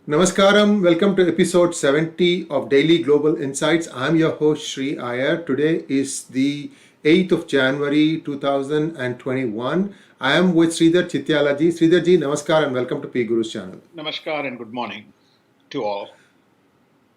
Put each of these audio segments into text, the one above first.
Namaskaram, welcome to episode 70 of Daily Global Insights. I'm your host Sree Iyer. Today is the 8th of January 2021. I am with Sridhar Chityalaji. Sridharji, namaskar and welcome to PGurus channel. Namaskar and good morning to all.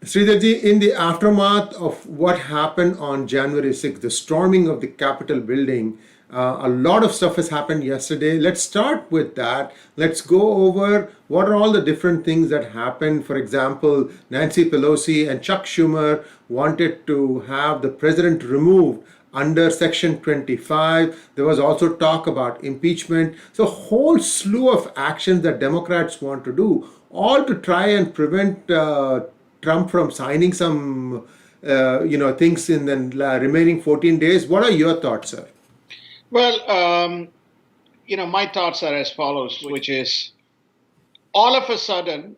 Sridharji, in the aftermath of what happened on January 6th, the storming of the Capitol building, a lot of stuff has happened yesterday. Let's start with that. Let's go over what are all the different things that happened. For example, Nancy Pelosi and Chuck Schumer wanted to have the president removed under Section 25. There was also talk about impeachment. So, a whole slew of actions that Democrats want to do, all to try and prevent Trump from signing some, things in the remaining 14 days. What are your thoughts, sir? Well, my thoughts are as follows, which is all of a sudden,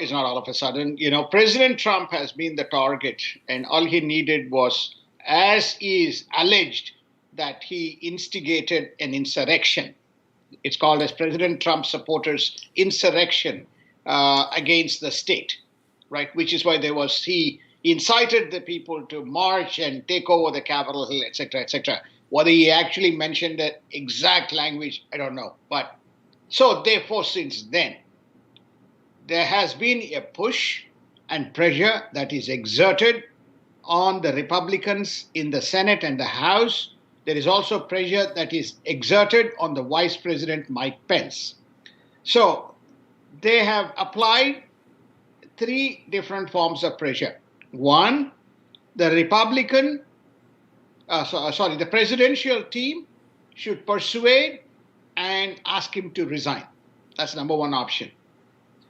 is not all of a sudden, President Trump has been the target, and all he needed was, as is alleged, that he instigated an insurrection. It's called as President Trump supporters insurrection against the state, right? Which is why he incited the people to march and take over the Capitol Hill, etc., etc. Whether he actually mentioned that exact language, I don't know. But so therefore, since then, there has been a push and pressure that is exerted on the Republicans in the Senate and the House. There is also pressure that is exerted on the Vice President Mike Pence. So they have applied three different forms of pressure. One, the the presidential team should persuade and ask him to resign. That's number one option.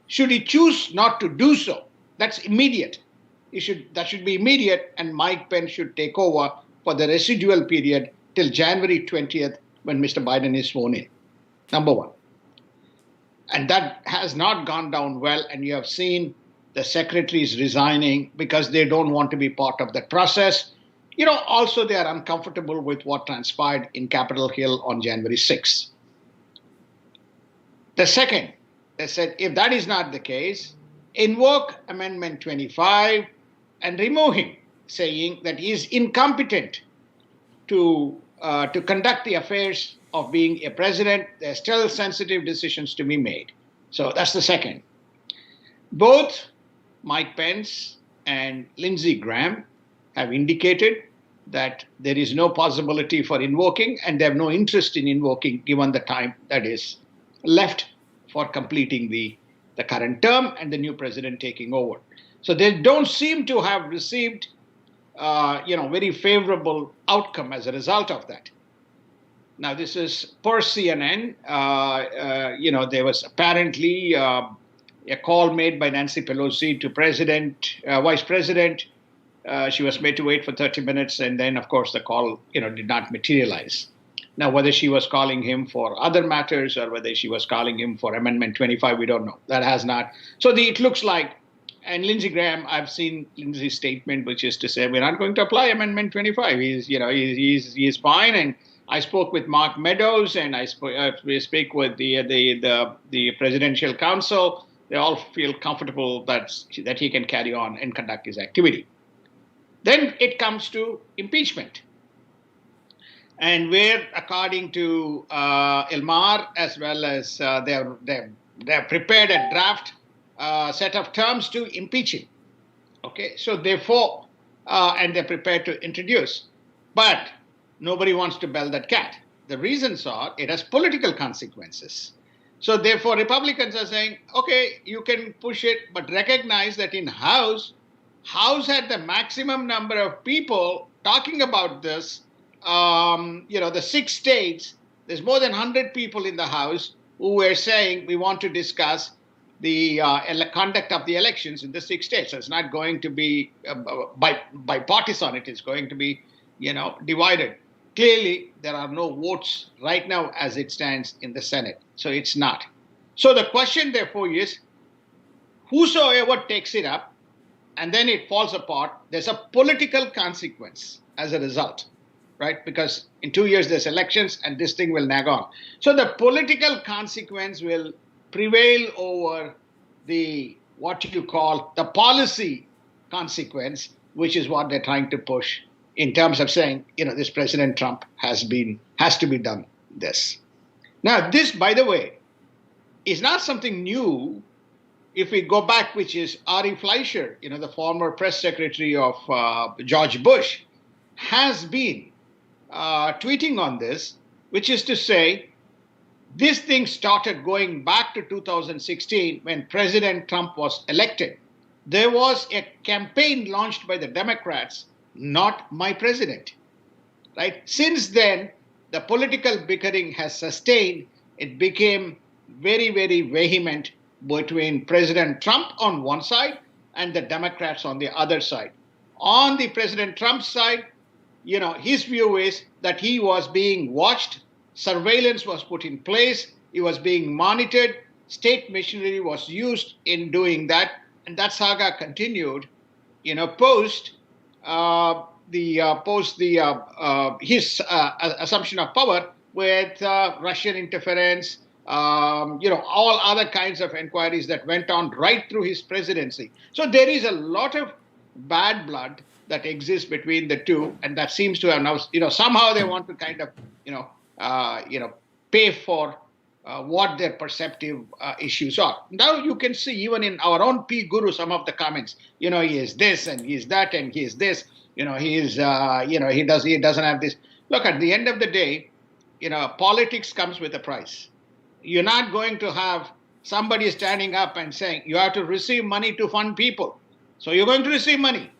Should he choose not to do so, that's immediate. That should be immediate, and Mike Pence should take over for the residual period till January 20th when Mr. Biden is sworn in. Number one. And that has not gone down well, and you have seen the secretaries resigning because they don't want to be part of that process. Also they are uncomfortable with what transpired in Capitol Hill on January 6th. The second, they said, if that is not the case, invoke Amendment 25 and remove him, saying that he is incompetent to conduct the affairs of being a president. There are still sensitive decisions to be made. So that's the second. Both Mike Pence and Lindsey Graham have indicated that there is no possibility for invoking, and they have no interest in invoking given the time that is left for completing the current term and the new president taking over. So they don't seem to have received very favorable outcome as a result of that. Now, this is per CNN. There was apparently a call made by Nancy Pelosi to Vice President. She was made to wait for 30 minutes, and then, of course, the call, did not materialize. Now, whether she was calling him for other matters or whether she was calling him for Amendment 25, we don't know. That has not. So it looks like, and Lindsey Graham, I've seen Lindsey's statement, which is to say we're not going to apply Amendment 25. He's fine. And I spoke with Mark Meadows, and we speak with the presidential council. They all feel comfortable that he can carry on and conduct his activity. Then it comes to impeachment. And where, according to Elmar, as well as they've prepared a draft set of terms to impeach him. Okay, so therefore, and they're prepared to introduce. But nobody wants to bell that cat. The reasons are it has political consequences. So therefore, Republicans are saying, okay, you can push it, but recognize that in House had the maximum number of people talking about this. The 6 states, there's more than 100 people in the House who were saying we want to discuss the conduct of the elections in the 6 states. So it's not going to be bipartisan. It is going to be, divided. Clearly, there are no votes right now as it stands in the Senate. So it's not. So the question, therefore, is whosoever takes it up and then it falls apart, there's a political consequence as a result, right? Because in 2 years, there's elections and this thing will nag on. So the political consequence will prevail over the what you call the policy consequence, which is what they're trying to push in terms of saying, this President Trump has to be done this. Now, this, by the way, is not something new. If we go back, which is Ari Fleischer, the former press secretary of George Bush, has been tweeting on this, which is to say, this thing started going back to 2016 when President Trump was elected. There was a campaign launched by the Democrats, not my president. Right? Since then, the political bickering has sustained. It became very, very vehement between President Trump on one side and the Democrats on the other side. On the President Trump side, his view is that he was being watched, surveillance was put in place, he was being monitored, state machinery was used in doing that, and that saga continued, post his assumption of power with Russian interference, all other kinds of inquiries that went on right through his presidency. So there is a lot of bad blood that exists between the two, and that seems to have now, somehow they want to kind of, pay for what their perceptive issues are. Now you can see even in our own PGurus some of the comments. He is this and he is that and he is this. He is, he doesn't have this. Look, at the end of the day, politics comes with a price. You're not going to have somebody standing up and saying you have to receive money to fund people. So you're going to receive money.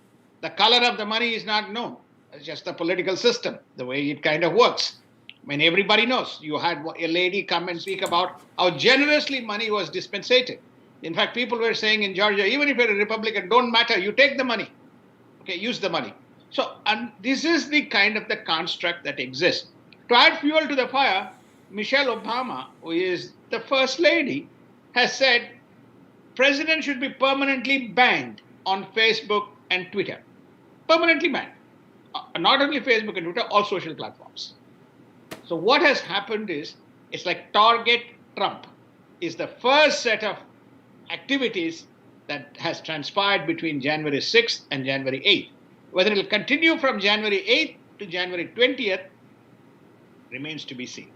The color of the money is not known. It's just the political system, the way it kind of works. I mean, everybody knows. You had a lady come and speak about how generously money was dispensated. In fact, people were saying in Georgia, even if you're a Republican, don't matter, you take the money. Okay, use the money. So, and this is the kind of the construct that exists. To add fuel to the fire, Michelle Obama, who is the first lady, has said president should be permanently banned on Facebook and Twitter. Permanently banned. Not only Facebook and Twitter, all social platforms. So what has happened is, it's like Target Trump is the first set of activities that has transpired between January 6th and January 8th. Whether it will continue from January 8th to January 20th remains to be seen.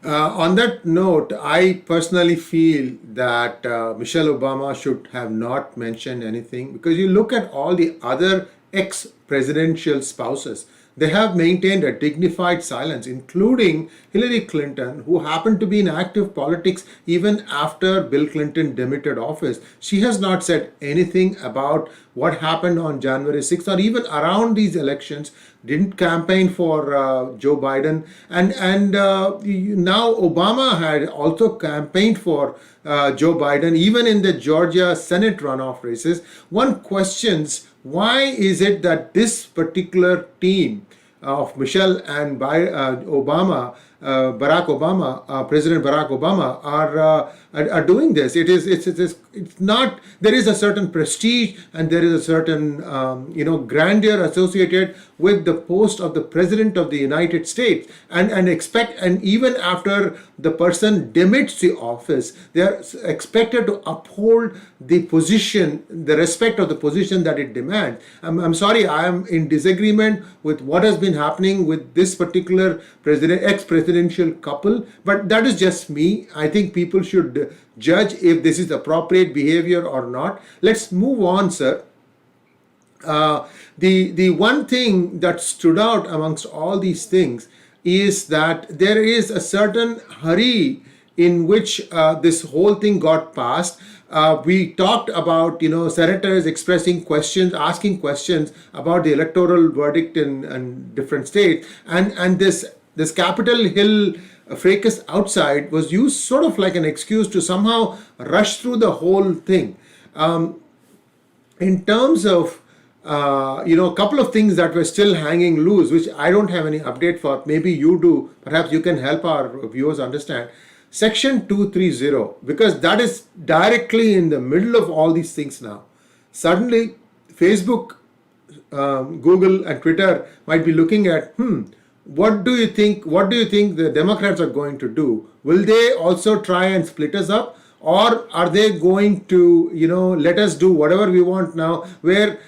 On that note, I personally feel that Michelle Obama should have not mentioned anything, because you look at all the other ex-presidential spouses, they have maintained a dignified silence, including Hillary Clinton, who happened to be in active politics even after Bill Clinton demitted office. She has not said anything about what happened on January 6th or even around these elections, didn't campaign for Joe Biden. And now Obama had also campaigned for Joe Biden, even in the Georgia Senate runoff races. One questions, why is it that this particular team of Michelle and Obama, President Barack Obama, are doing this? It's not. There is a certain prestige and there is a certain grandeur associated with the post of the President of the United States, and even after the person demits the office, they are expected to uphold the position, the respect of the position that it demands. I'm sorry, I am in disagreement with what has been happening with this particular ex-presidential couple, but that is just me. I think people should judge if this is appropriate behavior or not. Let's move on, sir. The one thing that stood out amongst all these things is that there is a certain hurry in which this whole thing got passed. We talked about senators expressing questions, asking questions about the electoral verdict in different states, and this Capitol Hill fracas outside was used sort of like an excuse to somehow rush through the whole thing. In terms of a couple of things that were still hanging loose, which I don't have any update for, maybe you do, perhaps you can help our viewers understand. Section 230, because that is directly in the middle of all these things now. Suddenly, Facebook, Google and Twitter might be looking at, what do you think the Democrats are going to do? Will they also try and split us up? or are they going to, let us do whatever we want now? Where,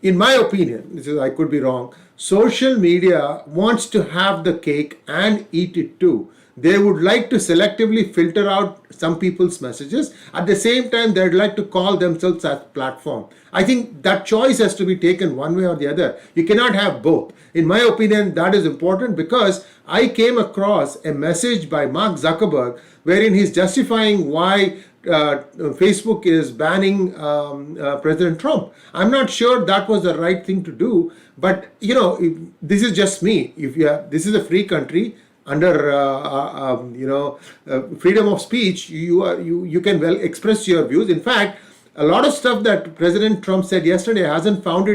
in my opinion, I could be wrong, social media wants to have the cake and eat it too. They would like to selectively filter out some people's messages. At the same time, they'd like to call themselves as platform. I think that choice has to be taken one way or the other. You cannot have both. In my opinion, that is important, because I came across a message by Mark Zuckerberg wherein he's justifying why Facebook is banning President Trump. I'm not sure that was the right thing to do, but this is just me. If this is a free country under freedom of speech. You can well express your views. In fact, a lot of stuff that President Trump said yesterday hasn't found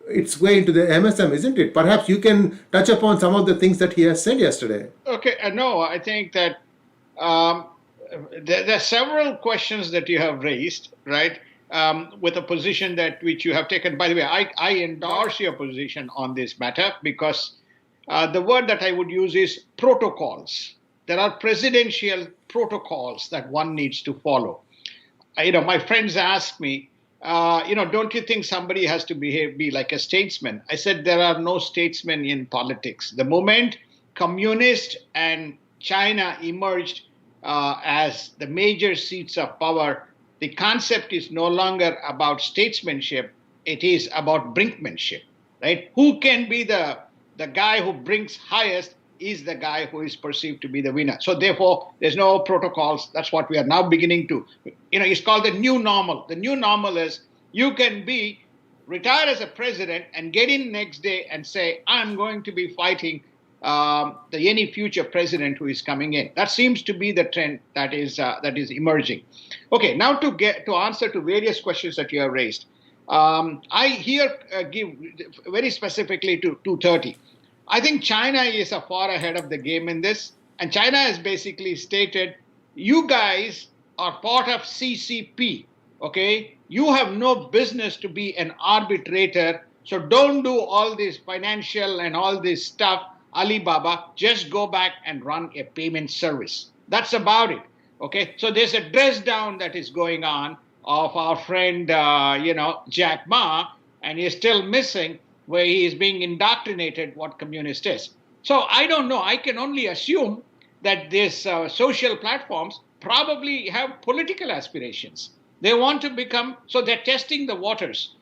its way into the MSM, isn't it? Perhaps you can touch upon some of the things that he has said yesterday. Okay, no, I think that um, there are several questions that you have raised, right? With a position that which you have taken. By the way, I endorse your position on this matter, because the word that I would use is protocols. There are presidential protocols that one needs to follow. My friends ask me, don't you think somebody has to be like a statesman? I said there are no statesmen in politics. The moment communist and China emerged as the major seats of power, the concept is no longer about statesmanship. It is about brinkmanship, right? Who can be the guy who brinks highest is the guy who is perceived to be the winner. So therefore, there's no protocols. That's what we are now beginning to, it's called the new normal. The new normal is you can be retired as a president and get in next day and say, I'm going to be fighting any future president who is coming in. That seems to be the trend that is emerging. Okay, now to answer to various questions that you have raised. I here give very specifically to 230. I think China is far ahead of the game in this. And China has basically stated, you guys are part of CCP, okay? You have no business to be an arbitrator. So don't do all this financial and all this stuff, Alibaba. Just go back and run a payment service. That's about it, okay? So there's a dress down that is going on of our friend, Jack Ma, and he's still missing where he is being indoctrinated what communist is. So I don't know. I can only assume that these social platforms probably have political aspirations. They want to become, so they're testing the waters.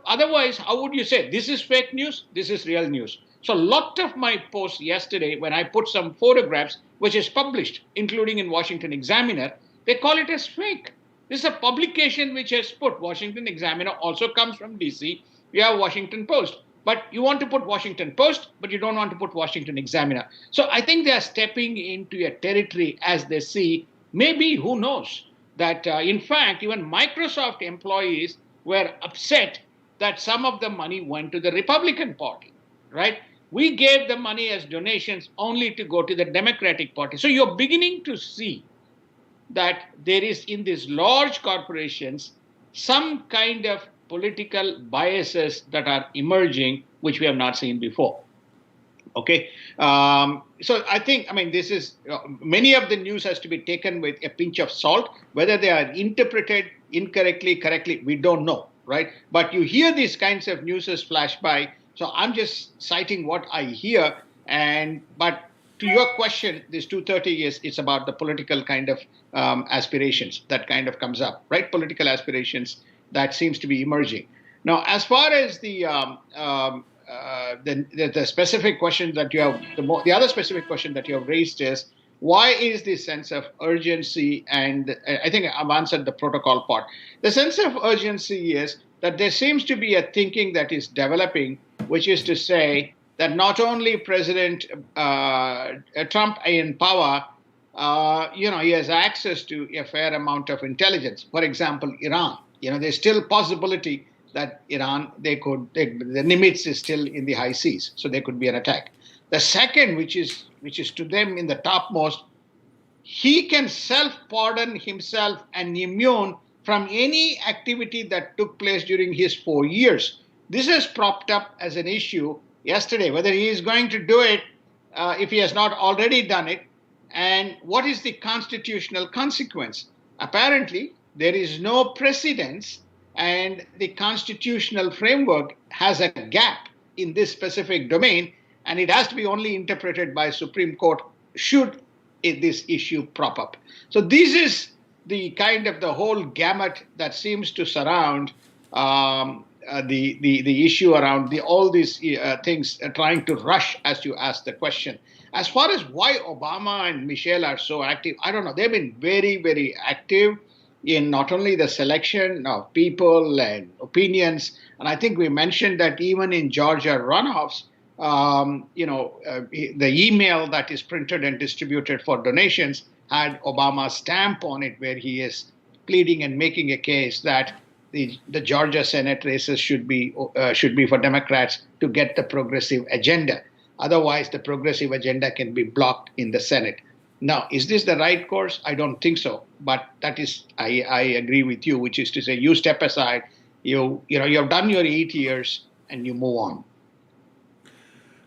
Otherwise, how would you say this is fake news? This is real news. So a lot of my posts yesterday, when I put some photographs, which is published, including in Washington Examiner, they call it as fake. This is a publication which has put Washington Examiner, also comes from DC. We have Washington Post. But you want to put Washington Post, but you don't want to put Washington Examiner. So I think they are stepping into a territory as they see, maybe, who knows, that in fact, even Microsoft employees were upset that some of the money went to the Republican Party, right? We gave the money as donations only to go to the Democratic Party. So you're beginning to see that there is in these large corporations some kind of political biases that are emerging, which we have not seen before. Okay. So I think, this is, many of the news has to be taken with a pinch of salt. Whether they are interpreted incorrectly, correctly, we don't know, right? But you hear these kinds of news flash by. So I'm just citing what I hear. But to your question, this 230 it's about the political kind of aspirations that kind of comes up, right? Political aspirations that seems to be emerging. Now, as far as the specific question that you have, the other specific question that you have raised is, why is this sense of urgency? And I think I've answered the protocol part. The sense of urgency is that there seems to be a thinking that is developing, which is to say that not only President Trump in power, he has access to a fair amount of intelligence. For example, Iran. There's still possibility that Iran, the Nimitz is still in the high seas, so there could be an attack. The second, which is to them in the topmost, he can self-pardon himself and immune from any activity that took place during his 4 years. This is propped up as an issue yesterday, whether he is going to do it, if he has not already done it, and what is the constitutional consequence. Apparently, there is no precedence, and the constitutional framework has a gap in this specific domain, and it has to be only interpreted by Supreme Court should this issue prop up. So this is the kind of the whole gamut that seems to surround the issue around all these things, trying to rush, as you asked the question. As far as why Obama and Michelle are so active, I don't know. They've been very, very active in not only the selection of people and opinions, and I think we mentioned that even in Georgia runoffs, the email that is printed and distributed for donations had Obama's stamp on it, where he is pleading and making a case that the Georgia Senate races should be for Democrats to get the progressive agenda. Otherwise, the progressive agenda can be blocked in the Senate. Now, is this the right course? I don't think so. But that is, I agree with you, which is to say, you step aside, you've done your 8 years, and you move on.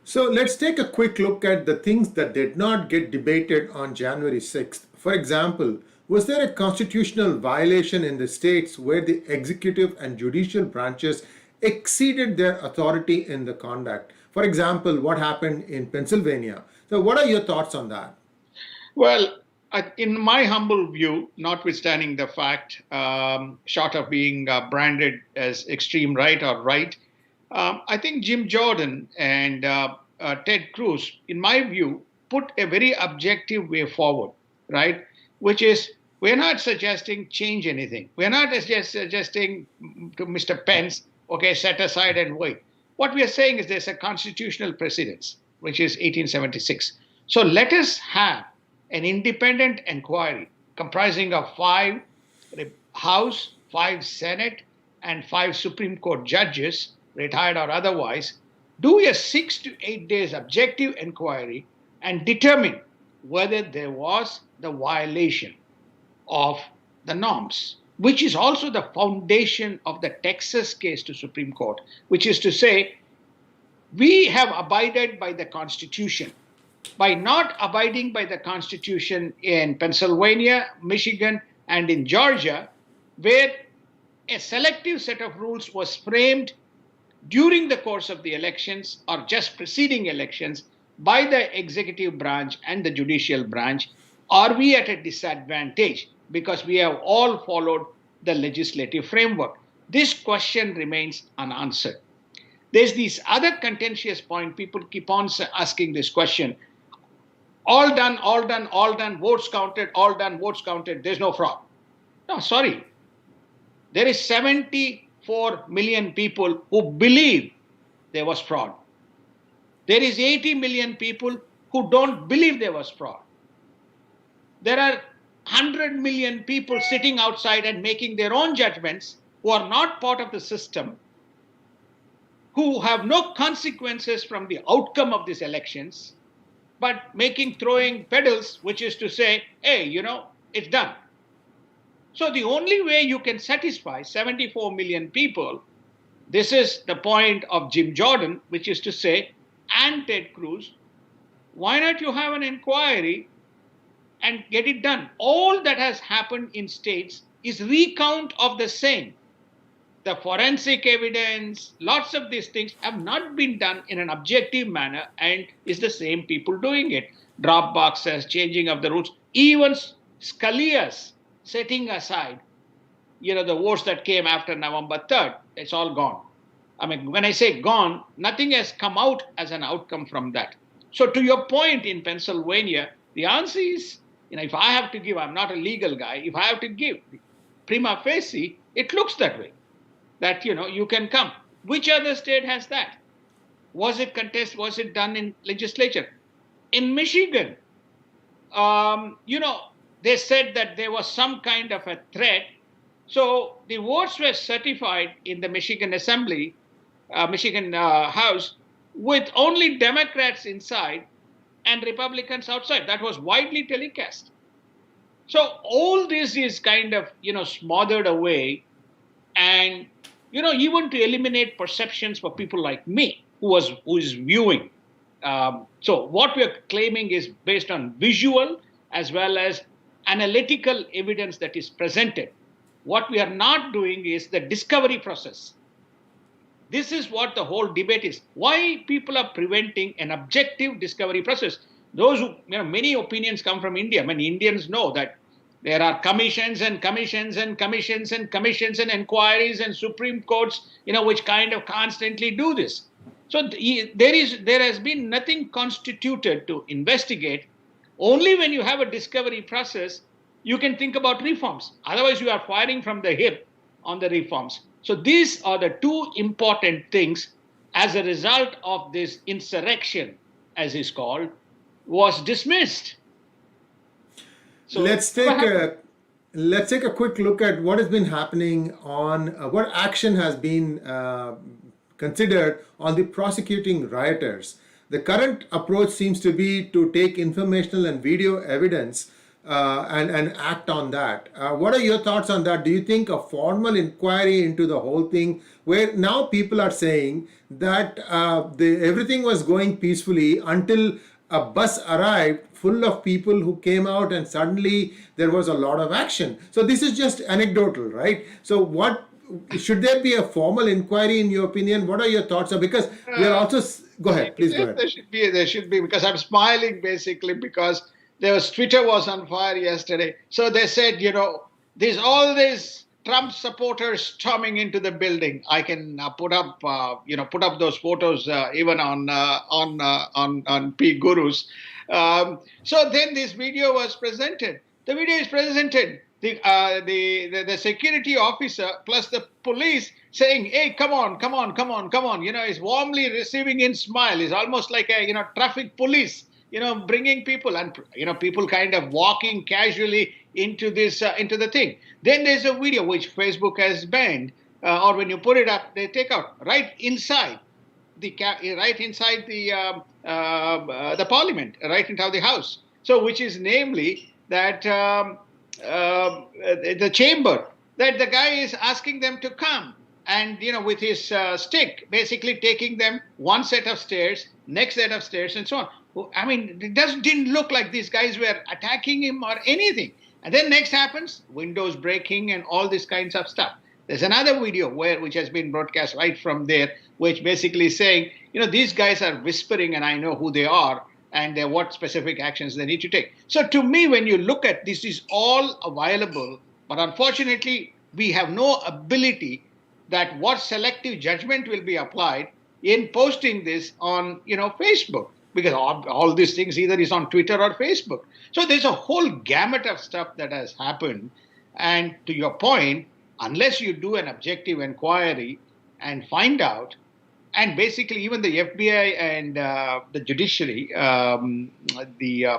So let's take a quick look at the things that did not get debated on January 6th. For example, was there a constitutional violation in the states where the executive and judicial branches exceeded their authority in the conduct? For example, what happened in Pennsylvania? So what are your thoughts on that? Well, in my humble view, notwithstanding the fact, short of being branded as extreme right or right, I think Jim Jordan and Ted Cruz, in my view, put a very objective way forward, right? Which is, we're not suggesting change anything. We're not just suggesting to Mr. Pence, okay, set aside and wait. What we are saying is there's a constitutional precedence, which is 1876. So let us have an independent inquiry comprising of 5 House, 5 Senate, and 5 Supreme Court judges, retired or otherwise, do a 6 to 8 days objective inquiry and determine whether there was the violation of the norms, which is also the foundation of the Texas case to Supreme Court, which is to say, we have abided by the Constitution. By not abiding by the Constitution in Pennsylvania, Michigan, and in Georgia, where a selective set of rules was framed during the course of the elections or just preceding elections by the executive branch and the judicial branch, are we at a disadvantage because we have all followed the legislative framework? This question remains unanswered. There's this other contentious point. People keep on asking this question. All done, all done, all done, votes counted, all done, votes counted, there's no fraud. No, sorry. There is 74 million people who believe there was fraud. There is 80 million people who don't believe there was fraud. There are 100 million people sitting outside and making their own judgments who are not part of the system, who have no consequences from the outcome of these elections, but throwing pedals, which is to say, hey, it's done. So the only way you can satisfy 74 million people, this is the point of Jim Jordan, which is to say, and Ted Cruz, why not you have an inquiry and get it done? All that has happened in states is recount of the same. The forensic evidence, lots of these things have not been done in an objective manner, and it's the same people doing it. Drop boxes, changing of the rules, even Scalia's setting aside, the votes that came after November 3rd, it's all gone. I mean, when I say gone, nothing has come out as an outcome from that. So to your point in Pennsylvania, the answer is, if I have to give, I'm not a legal guy, if I have to give, prima facie, it looks that way. That, you can come. Which other state has that? Was it contested? Was it done in legislature? In Michigan, they said that there was some kind of a threat. So the votes were certified in the Michigan Assembly, Michigan House, with only Democrats inside and Republicans outside. That was widely telecast. So all this is kind of, smothered away. And, even to eliminate perceptions for people like me, who is viewing. So what we are claiming is based on visual as well as analytical evidence that is presented. What we are not doing is the discovery process. This is what the whole debate is. Why people are preventing an objective discovery process? Those who, many opinions come from India. I mean, Indians know that there are commissions and commissions and commissions and commissions and inquiries and Supreme Courts, which kind of constantly do this. So there has been nothing constituted to investigate. Only when you have a discovery process, you can think about reforms. Otherwise, you are firing from the hip on the reforms. So these are the two important things as a result of this insurrection, as is called, was dismissed. So let's take a quick look at what has been happening on what action has been considered on the prosecuting rioters. The current approach seems to be to take informational and video evidence and act on that. What are your thoughts on that? Do you think a formal inquiry into the whole thing, where now people are saying that everything was going peacefully until a bus arrived full of people who came out and suddenly there was a lot of action. So this is just anecdotal, right? So what should there be a formal inquiry in your opinion? What are your thoughts? Because we are also go ahead, please go ahead. There should be because I'm smiling basically because Twitter was on fire yesterday. So they said, there's all these Trump supporters storming into the building. I can put up those photos even on PGurus. So then this video was presented. The video is presented. The security officer plus the police saying, "Hey, come on!" Is warmly receiving in smile. Is almost like a traffic police. Bringing people and people kind of walking casually into this into the thing. Then there's a video which Facebook has banned, or when you put it up, they take out right inside the parliament, right inside the house. So which is namely that the chamber that the guy is asking them to come. And, with his stick, basically taking them one set of stairs, next set of stairs, and so on. I mean, it didn't look like these guys were attacking him or anything. And then next happens, windows breaking and all this kinds of stuff. There's another video which has been broadcast right from there, which basically is saying, these guys are whispering and I know who they are and what specific actions they need to take. So to me, when you look at this, is all available, but unfortunately, we have no ability that what selective judgment will be applied in posting this on, Facebook, because all these things either is on Twitter or Facebook. So there's a whole gamut of stuff that has happened. And to your point, unless you do an objective inquiry and find out, and basically even the FBI and the judiciary, the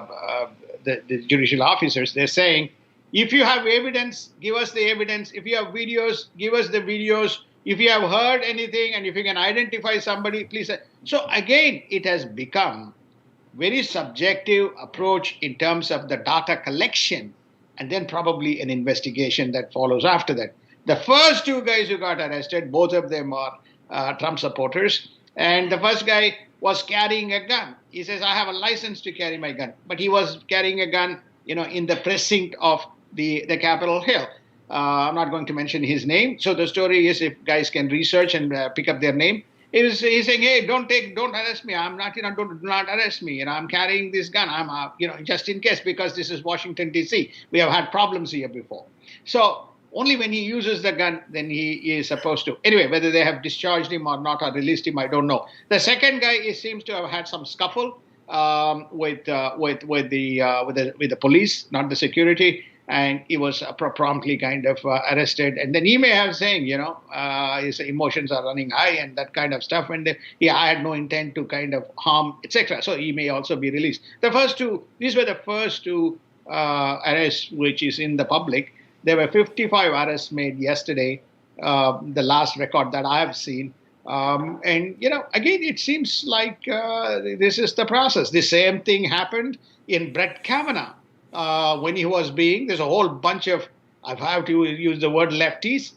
judicial officers, they're saying, if you have evidence, give us the evidence. If you have videos, give us the videos. If you have heard anything and if you can identify somebody, please. So again, it has become very subjective approach in terms of the data collection and then probably an investigation that follows after that. The first two guys who got arrested, both of them are Trump supporters. And the first guy was carrying a gun. He says, I have a license to carry my gun. But he was carrying a gun, in the precinct of the Capitol Hill. I'm not going to mention his name. So the story is, if guys can research and pick up their name, he's saying, hey, don't arrest me. I'm not, do not arrest me. I'm carrying this gun. I'm, just in case, because this is Washington, D.C. We have had problems here before. So only when he uses the gun, then he is supposed to. Anyway, whether they have discharged him or not or released him, I don't know. The second guy seems to have had some scuffle with the police, not the security. And he was promptly kind of arrested. And then he may have saying, his emotions are running high and that kind of stuff. And I had no intent to kind of harm, etc. So he may also be released. These were the first two arrests, which is in the public. There were 55 arrests made yesterday, the last record that I have seen. And, again, it seems like this is the process. The same thing happened in Brett Kavanaugh. When he was there's a whole bunch of, I have to use the word lefties,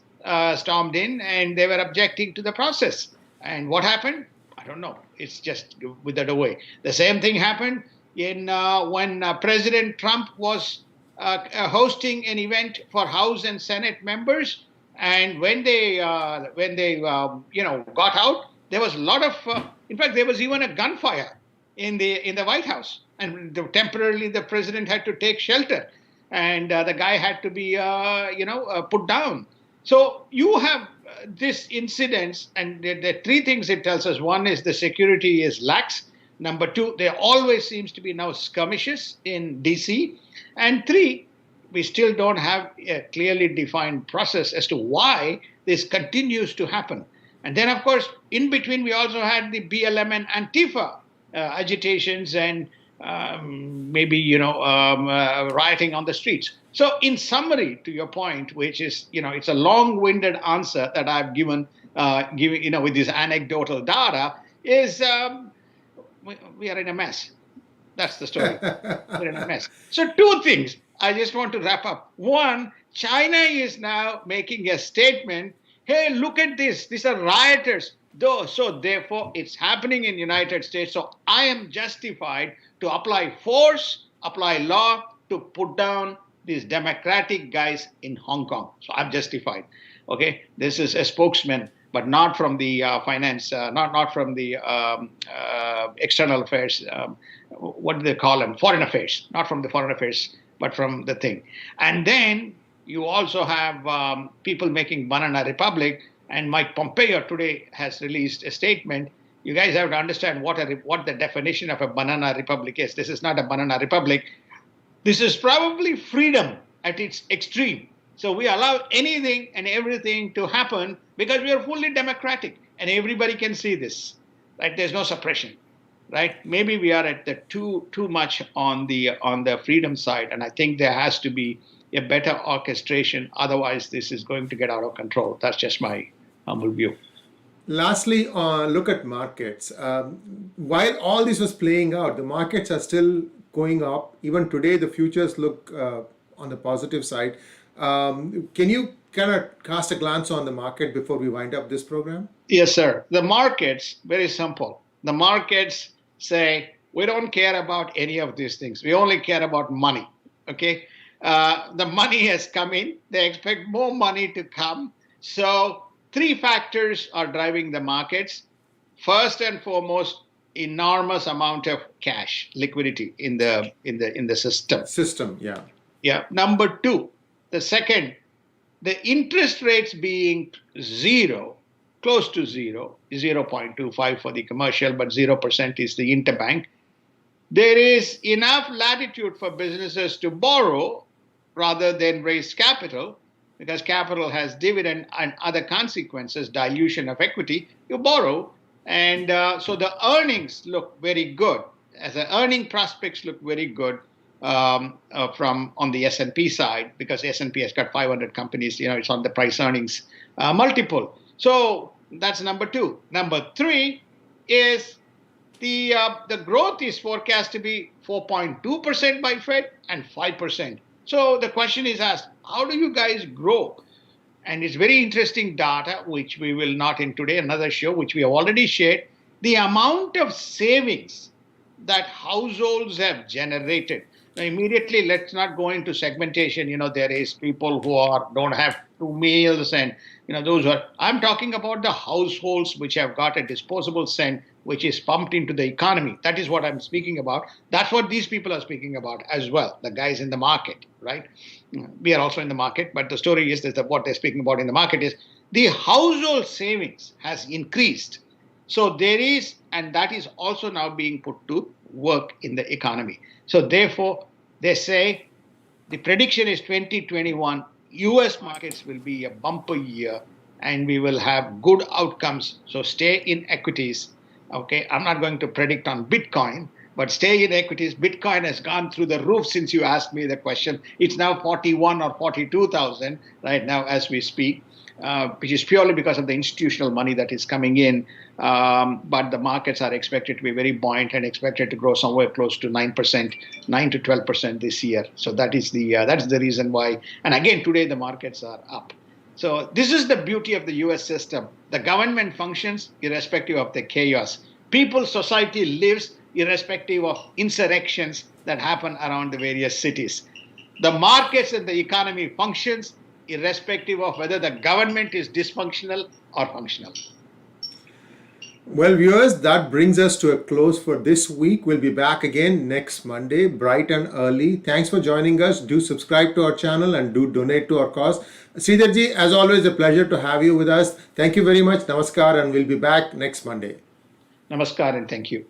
stormed in and they were objecting to the process. And what happened? I don't know. It's just withered away. The same thing happened when President Trump was hosting an event for House and Senate members. And when they got out, there was a lot of. In fact, there was even a gunfire in the White House, and temporarily the president had to take shelter, and the guy had to be put down. So you have this incidents, and the three things it tells us. One is the security is lax. Number two, there always seems to be now skirmishes in DC. And three, we still don't have a clearly defined process as to why this continues to happen. And then, of course, in between, we also had the BLM and Antifa agitations and rioting on the streets. So, in summary, to your point, which is, it's a long-winded answer that I've given, with this anecdotal data, is we are in a mess. That's the story. We're in a mess. So two things. I just want to wrap up. One, China is now making a statement. Hey, look at this. These are rioters. So therefore, it's happening in the United States. So I am justified to apply force, apply law to put down these democratic guys in Hong Kong. So I'm justified. Okay, this is a spokesman, but not from the finance, not from the external affairs. What do they call them? Foreign affairs, not from the foreign affairs, but from the thing. And then you also have people making banana republic. And Mike Pompeo today has released a statement. You guys have to understand what the definition of a banana republic is. This is not a banana republic. This is probably freedom at its extreme. So we allow anything and everything to happen because we are fully democratic and everybody can see this. Right? There's no suppression. Right? Maybe we are at the too much on the freedom side, and I think there has to be a better orchestration. Otherwise, this is going to get out of control. That's just my humble view. Lastly, look at markets. While all this was playing out, the markets are still going up. Even today, the futures look on the positive side. Can you kind of cast a glance on the market before we wind up this program? Yes, sir. The markets, very simple. The markets say, we don't care about any of these things. We only care about money. Okay? The money has come in. They expect more money to come. So three factors are driving the markets. First and foremost, enormous amount of cash liquidity in the system. Yeah. Yeah. Number two, the second, the interest rates being zero, close to zero, 0.25 for the commercial, but 0% is the interbank. There is enough latitude for businesses to borrow rather than raise capital, because capital has dividend and other consequences, dilution of equity. You borrow, and so the earnings look very good. As the earning prospects look very good on the S&P side, because S&P has got 500 companies. It's on the price earnings multiple. So that's number two. Number three is the growth is forecast to be 4.2% by Fed and 5%. So the question is asked, how do you guys grow? And it's very interesting data, which we will not in today, another show, which we have already shared. The amount of savings that households have generated. Now, immediately, let's not go into segmentation. There is people who don't have two meals, and those who are. I'm talking about the households which have got a disposable cent, which is pumped into the economy. That is what I'm speaking about. That's what these people are speaking about as well. The guys in the market, right? We are also in the market, but the story is that what they're speaking about in the market is the household savings has increased. So there is, and that is also now being put to work in the economy. So therefore, they say the prediction is 2021, US markets will be a bumper year and we will have good outcomes. So stay in equities. Okay, I'm not going to predict on Bitcoin, but stay in equities. Bitcoin has gone through the roof since you asked me the question. It's now 41 or 42,000 right now as we speak. Which is purely because of the institutional money that is coming in. But the markets are expected to be very buoyant and expected to grow somewhere close to 9%, 9 to 12% this year. So that's the reason why. And again, today the markets are up. So this is the beauty of the US system. The government functions irrespective of the chaos. Society lives irrespective of insurrections that happen around the various cities. The markets and the economy functions irrespective of whether the government is dysfunctional or functional. Well, viewers, that brings us to a close for this week. We'll be back again next Monday, bright and early. Thanks for joining us. Do subscribe to our channel and do donate to our cause. Sridharji, as always, a pleasure to have you with us. Thank you very much. Namaskar, and we'll be back next Monday. Namaskar and thank you.